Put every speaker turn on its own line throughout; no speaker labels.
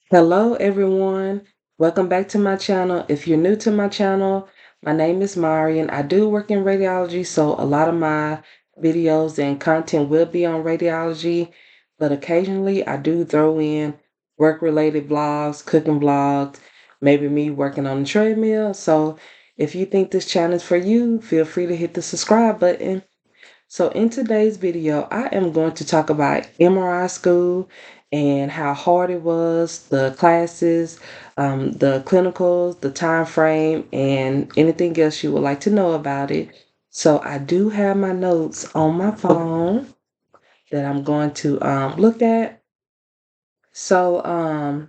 Hello, everyone. Welcome back to my channel. If you're new to my channel, my name is Mari and I do work in radiology, so a lot of my videos and content will be on radiology, but occasionally I do throw in work-related vlogs, cooking vlogs, maybe me working on the treadmill. So if you think this channel is for you, feel free to hit the subscribe button. So in today's video, I am going to talk about MRI school and how hard it was, the classes, the clinicals, the time frame, and anything else you would like to know about it. So I do have my notes on my phone that I'm going to look at. So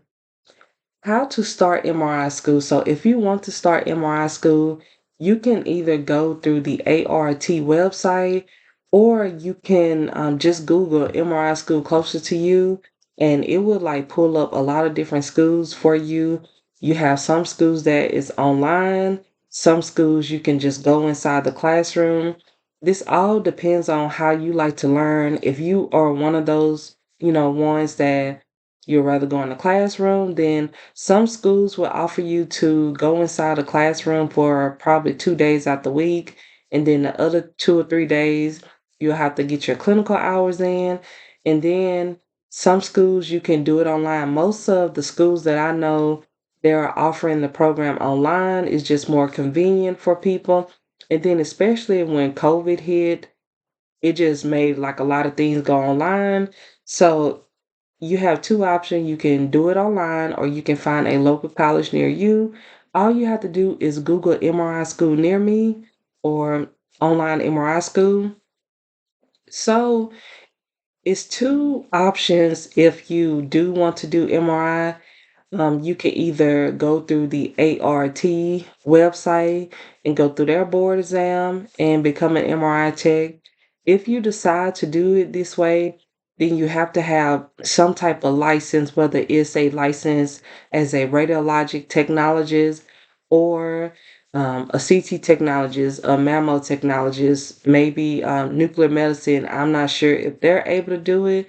how to start MRI school. So if you want to start MRI school, you can either go through the ART website or you can just Google MRI school closer to you and it will like pull up a lot of different schools for you. You have some schools that is online, some schools you can just go inside the classroom. This all depends on how you like to learn. If you are one of those, ones that you'd rather go in the classroom, then some schools will offer you to go inside a classroom for probably 2 days out the week, and then the other 2 or 3 days you'll have to get your clinical hours in. And then some schools you can do it online. Most of the schools that I know they're offering the program online is just more convenient for people. And then especially when COVID hit, it just made like a lot of things go online. So you have two options. You can do it online or you can find a local college near you. All you have to do is Google MRI school near me or online MRI school. So it's two options if you do want to do MRI. You can either go through the ART website and go through their board exam and become an MRI tech. If you decide to do it this way, then you have to have some type of license, whether it's a license as a radiologic technologist or a CT technologist, a mammo technologist, maybe nuclear medicine. I'm not sure if they're able to do it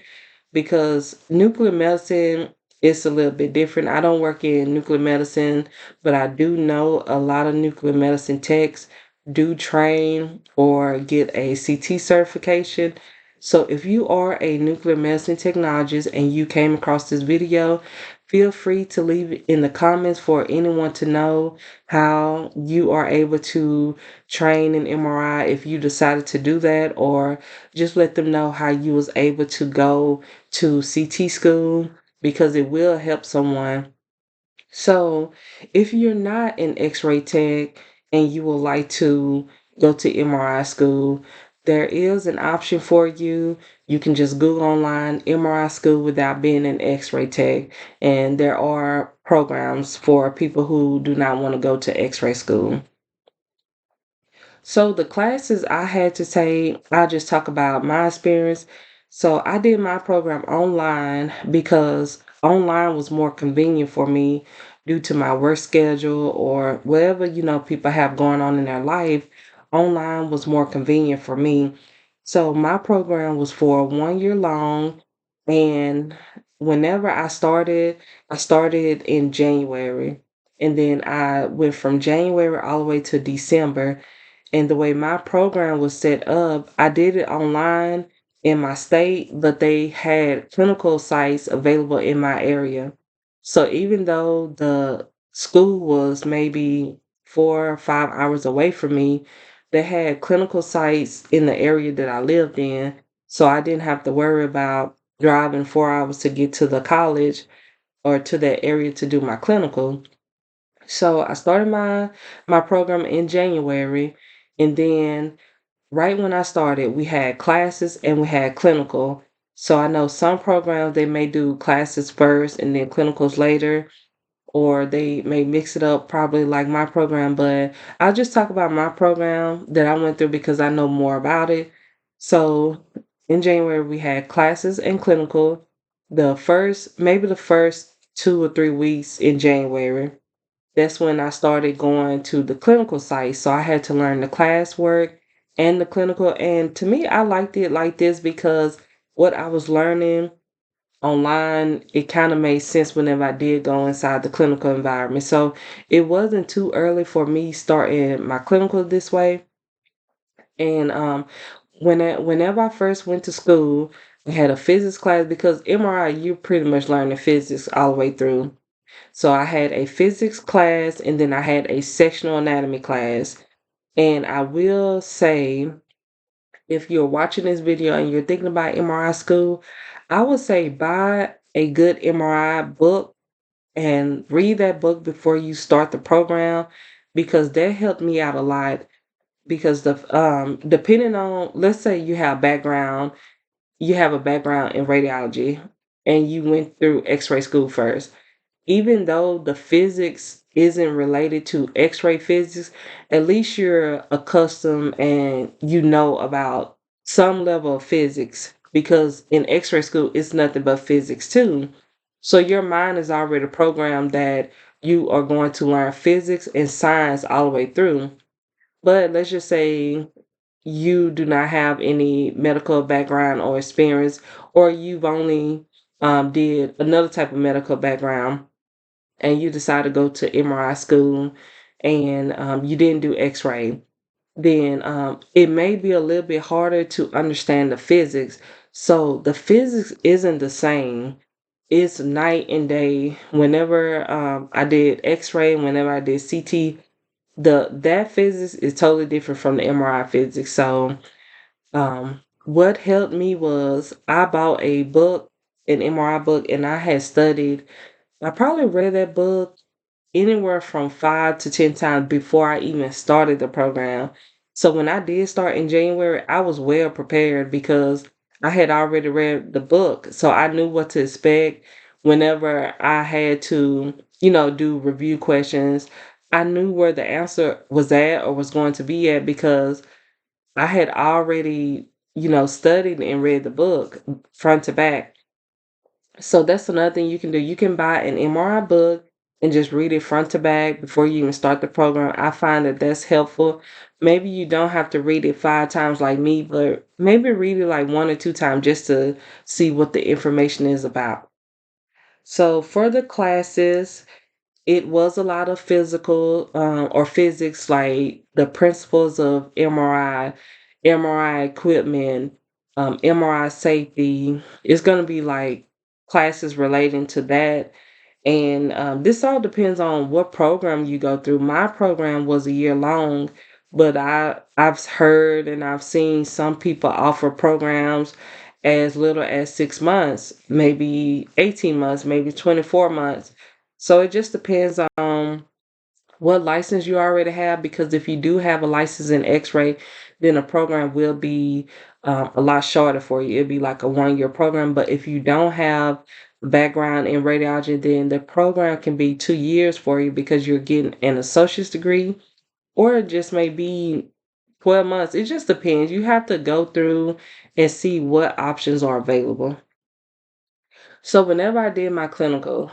because nuclear medicine is a little bit different. I don't work in nuclear medicine, but I do know a lot of nuclear medicine techs do train or get a CT certification. So if you are a nuclear medicine technologist and you came across this video, feel free to leave it in the comments for anyone to know how you are able to train in MRI if you decided to do that, or just let them know how you was able to go to CT school because it will help someone. So, if you're not an X-ray tech and you would like to go to MRI school, there is an option for you. You can just Google online MRI school without being an X-ray tech, and there are programs for people who do not want to go to X-ray school. So the classes I had to take, I'll just talk about my experience. So I did my program online because online was more convenient for me due to my work schedule or whatever, people have going on in their life. Online was more convenient for me. So my program was for 1 year long. And whenever I started in January. And then I went from January all the way to December, and the way my program was set up, I did it online in my state, but they had clinical sites available in my area. So even though the school was maybe 4 or 5 hours away from me, they had clinical sites in the area that I lived in. So I didn't have to worry about driving 4 hours to get to the college or to that area to do my clinical. So I started my program in January, and then right when I started, we had classes and we had clinical. So I know some programs they may do classes first and then clinicals later, or they may mix it up probably like my program, but I'll just talk about my program that I went through because I know more about it. So in January we had classes and clinical maybe the first 2 or 3 weeks in January. That's when I started going to the clinical site. So I had to learn the classwork and the clinical. And to me, I liked it like this because what I was learning online, it kind of made sense whenever I did go inside the clinical environment. So it wasn't too early for me starting my clinical this way. And whenever I first went to school, I had a physics class because MRI, you pretty much learning physics all the way through. So I had a physics class and then I had a sectional anatomy class. And I will say, if you're watching this video and you're thinking about MRI school, I would say buy a good MRI book and read that book before you start the program because that helped me out a lot. Because the depending on, let's say you have a background in radiology and you went through X-ray school first, even though the physics isn't related to x-ray physics, at least you're accustomed and you know about some level of physics because in x-ray school it's nothing but physics too. So your mind is already programmed that you are going to learn physics and science all the way through. But let's just say you do not have any medical background or experience, or you've only did another type of medical background and you decide to go to MRI school and you didn't do x-ray, then it may be a little bit harder to understand the physics. So the physics isn't the same. It's night and day. Whenever I did x-ray, whenever I did CT, that physics is totally different from the MRI physics. So what helped me was I bought a book, an MRI book, and I had studied. I probably read that book anywhere from 5 to 10 times before I even started the program. So when I did start in January, I was well prepared because I had already read the book. So I knew what to expect whenever I had to, do review questions. I knew where the answer was at or was going to be at because I had already, studied and read the book front to back. So that's another thing you can do. You can buy an MRI book and just read it front to back before you even start the program. I find that that's helpful. Maybe you don't have to read it 5 times like me, but maybe read it like 1 or 2 times just to see what the information is about. So for the classes, it was a lot of physical or physics, like the principles of MRI, MRI equipment, MRI safety. It's going to be like classes relating to that. And this all depends on what program you go through. My program was a year long, but I've heard and I've seen some people offer programs as little as 6 months, maybe 18 months, maybe 24 months. So it just depends on what license you already have, because if you do have a license in x-ray, then a program will be a lot shorter for you. It'll be like a 1 year program. But if you don't have background in radiology, then the program can be 2 years for you because you're getting an associate's degree, or it just may be 12 months. It just depends. You have to go through and see what options are available. So whenever I did my clinical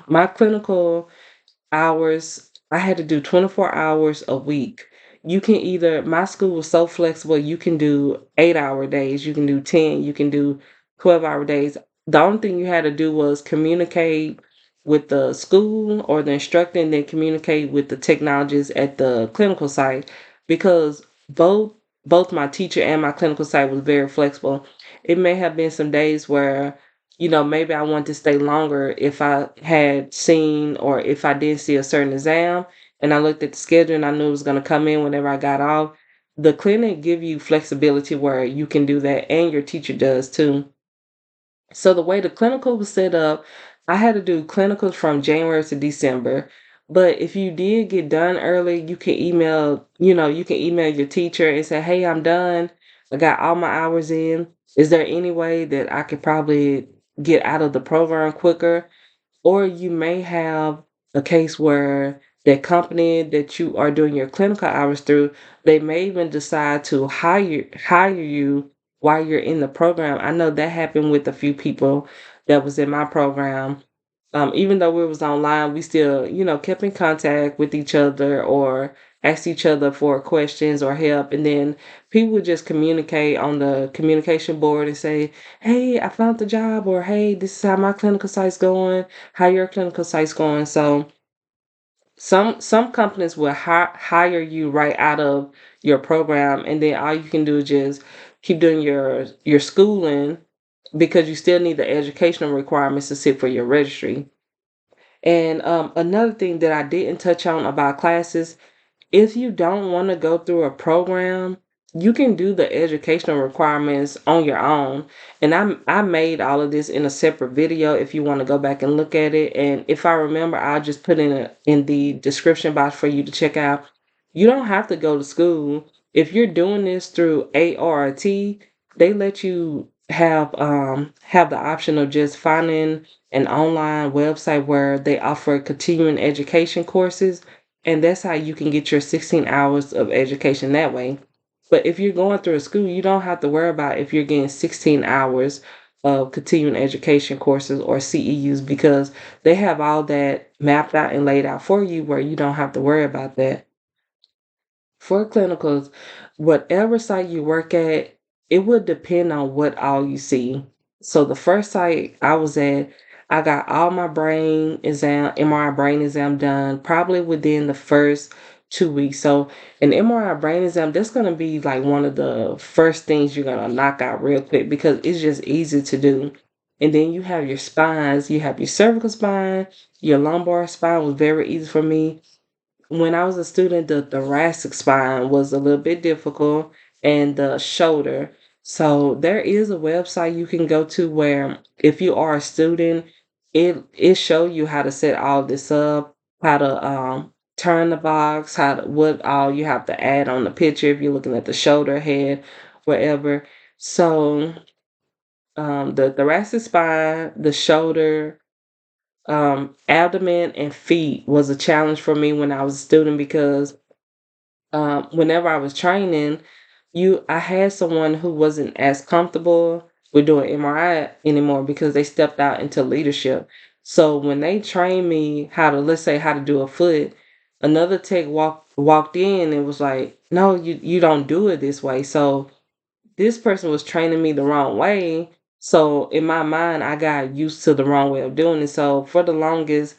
hours, I had to do 24 hours a week. You can either, my school was so flexible, you can do 8 hour days, you can do 10, you can do 12-hour days. The only thing you had to do was communicate with the school or the instructor and then communicate with the technologists at the clinical site, because both my teacher and my clinical site was very flexible. It may have been some days where maybe I wanted to stay longer if I had seen or if I did see a certain exam and I looked at the schedule and I knew it was going to come in whenever I got off. The clinic give you flexibility where you can do that and your teacher does too. So the way the clinical was set up, I had to do clinicals from January to December. But if you did get done early, you can email your teacher and say, "Hey, I'm done. I got all my hours in. Is there any way that I could probably get out of the program quicker?" Or you may have a case where the company that you are doing your clinical hours through, they may even decide to hire you while you're in the program. I know that happened with a few people that was in my program. Even though we was online, we still, kept in contact with each other, or ask each other for questions or help, and then people would just communicate on the communication board and say, "Hey, I found the job," or "Hey, this is how my clinical site's going. How your clinical site's going?" So some companies will hire you right out of your program, and then all you can do is just keep doing your schooling because you still need the educational requirements to sit for your registry. And another thing that I didn't touch on about classes, if you don't want to go through a program, you can do the educational requirements on your own. And I made all of this in a separate video if you want to go back and look at it. And if I remember, I'll just put in the description box for you to check out. You don't have to go to school. If you're doing this through ART, they let you have the option of just finding an online website where they offer continuing education courses, and that's how you can get your 16 hours of education that way. But if you're going through a school, you don't have to worry about if you're getting 16 hours of continuing education courses or CEUs because they have all that mapped out and laid out for you where you don't have to worry about that. For clinicals, whatever site you work at, it would depend on what all you see. So the first site I was at, I got all my brain exam, MRI brain exam done probably within the first 2 weeks. So an MRI brain exam, that's gonna be like one of the first things you're gonna knock out real quick because it's just easy to do. And then you have your spines, you have your cervical spine, your lumbar spine was very easy for me. When I was a student, the thoracic spine was a little bit difficult and the shoulder. So there is a website you can go to where if you are a student, it show you how to set all this up, how to turn the box, how to what all you have to add on the picture if you're looking at the shoulder, head, wherever. So the thoracic spine, the shoulder, abdomen and feet was a challenge for me when I was a student because whenever I was training, I had someone who wasn't as comfortable with doing MRI anymore because they stepped out into leadership. So when they trained me how to, let's say, how to do a foot, another tech walked in and was like, "No, you don't do it this way." So this person was training me the wrong way. So in my mind, I got used to the wrong way of doing it. So for the longest,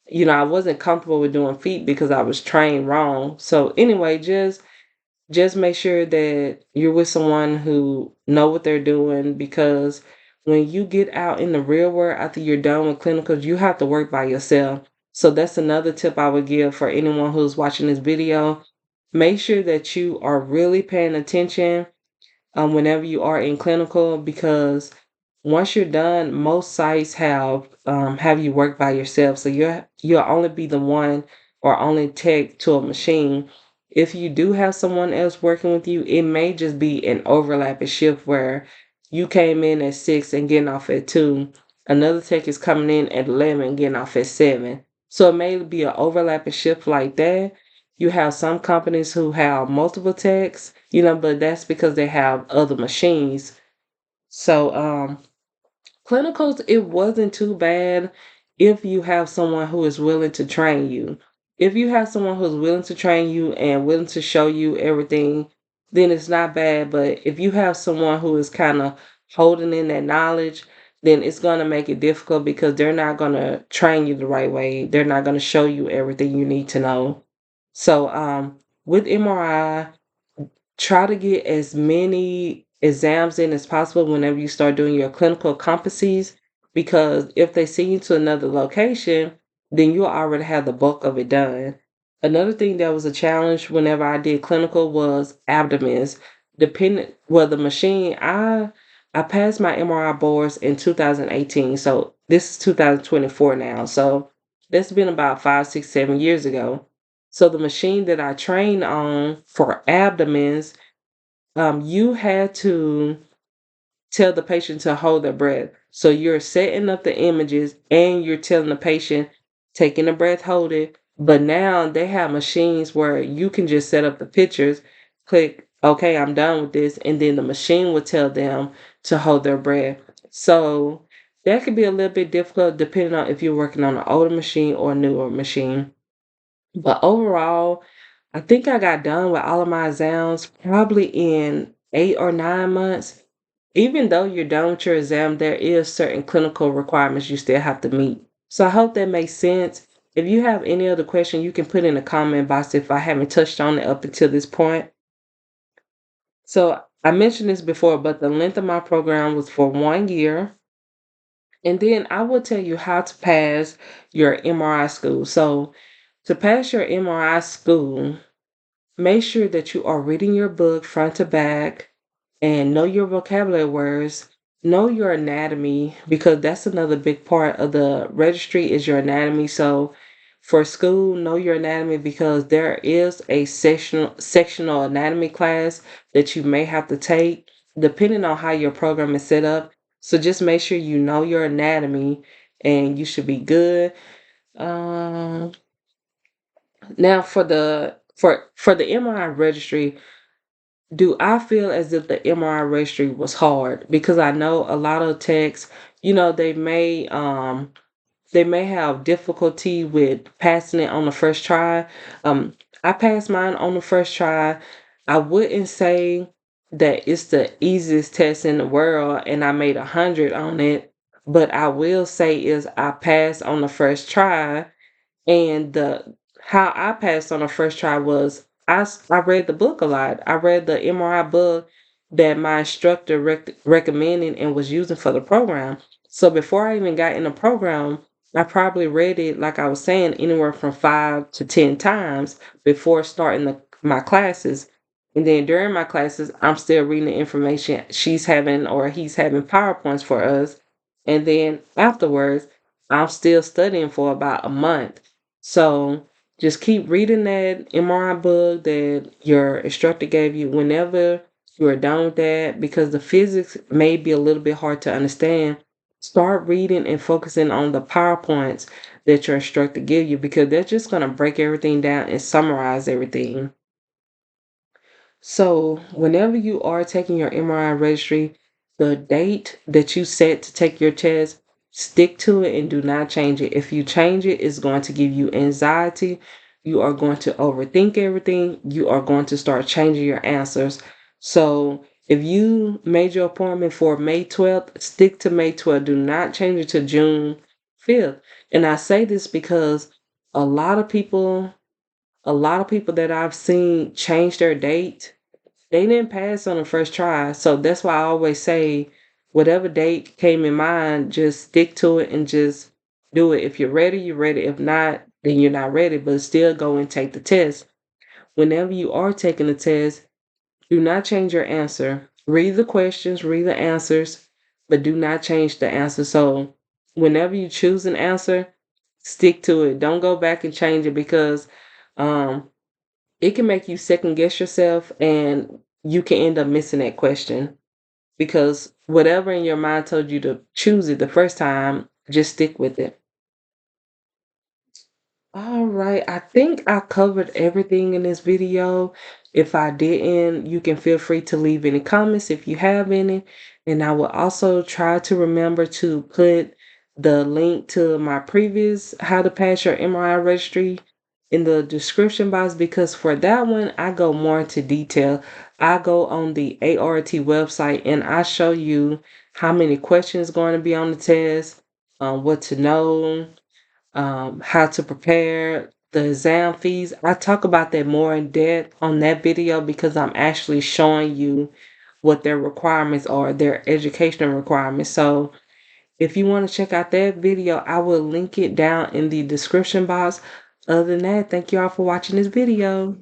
I wasn't comfortable with doing feet because I was trained wrong. So anyway, just make sure that you're with someone who know what they're doing because when you get out in the real world after you're done with clinicals, you have to work by yourself. So that's another tip I would give for anyone who's watching this video. Make sure that you are really paying attention whenever you are in clinical because once you're done, most sites have you work by yourself. So you'll only be the one or only tech to a machine. If you do have someone else working with you, it may just be an overlapping shift where you came in at 6 and getting off at 2. Another tech is coming in at 11 and getting off at 7. So it may be an overlapping shift like that. You have some companies who have multiple techs, but that's because they have other machines. So clinicals, it wasn't too bad if you have someone who is willing to train you. If you have someone who's willing to train you and willing to show you everything, then it's not bad. But if you have someone who is kind of holding in that knowledge, then it's going to make it difficult because they're not going to train you the right way. They're not going to show you everything you need to know. So with MRI, try to get as many exams in as possible whenever you start doing your clinical competencies because if they send you to another location, then you'll already have the bulk of it done. Another thing that was a challenge whenever I did clinical was abdomens. The machine, I passed my MRI boards in 2018, so this is 2024 now. So that's been about 5, 6, 7 years ago. So the machine that I trained on for abdomens, you had to tell the patient to hold their breath. So you're setting up the images and you're telling the patient, taking a breath, hold it. But now they have machines where you can just set up the pictures, click, okay, I'm done with this, and then the machine will tell them to hold their breath. So that could be a little bit difficult depending on if you're working on an older machine or a newer machine. But overall, I think I got done with all of my exams probably in 8 or 9 months. Even though you're done with your exam, there is certain clinical requirements you still have to meet. So I hope that makes sense. If you have any other question, you can put in the comment box if I haven't touched on it up until this point. So I mentioned this before, but the length of my program was for 1 year. And then I will tell you how to pass your MRI school. So to pass your MRI school, make sure that you are reading your book front to back and know your vocabulary words, know your anatomy, because that's another big part of the registry is your anatomy. So for school, know your anatomy because there is a sectional anatomy class that you may have to take depending on how your program is set up. So just make sure you know your anatomy and you should be good. Um, Now for the MRI registry, do I feel as if the MRI registry was hard? Because I know a lot of techs, they may have difficulty with passing it on the first try. I passed mine on the first try. I wouldn't say that it's the easiest test in the world and I made 100 on it, but I will say is I passed on the first try, and the how I passed on the first try was I read the book a lot. I read the MRI book that my instructor recommended and was using for the program. So before I even got in the program, I probably read it, like I was saying, anywhere from 5 to 10 times before starting my classes. And then during my classes, I'm still reading the information she's having or he's having PowerPoints for us. And then afterwards, I'm still studying for about a month. So just keep reading that MRI book that your instructor gave you whenever you are done with that, because the physics may be a little bit hard to understand. Start reading and focusing on the PowerPoints that your instructor give you because they're just going to break everything down and summarize everything. So, whenever you are taking your MRI registry, the date that you set to take your test, stick to it and do not change it. If you change it, it's going to give you anxiety. You are going to overthink everything. You are going to start changing your answers. So, if you made your appointment for May 12th, stick to May 12th. Do not change it to June 5th. And I say this because a lot of people, a lot of people that I've seen change their date, they didn't pass on the first try. So that's why I always say, whatever date came in mind, just stick to it and just do it. If you're ready, you're ready. If not, then you're not ready, but still go and take the test. Whenever you are taking the test, do not change your answer. Read the questions, read the answers, but do not change the answer. So whenever you choose an answer, stick to it. Don't go back and change it because um, it can make you second guess yourself and you can end up missing that question because whatever in your mind told you to choose it the first time, just stick with it. All right, I think I covered everything in this video. If I didn't, you can feel free to leave any comments if you have any. And I will also try to remember to put the link to my previous How to Pass Your MRI Registry in the description box because for that one, I go more into detail. I go on the ART website and I show you how many questions going to be on the test, what to know, how to prepare, the exam fees. I talk about that more in depth on that video because I'm actually showing you what their requirements are, their educational requirements. So if you want to check out that video, I will link it down in the description box. Other than that, thank you all for watching this video.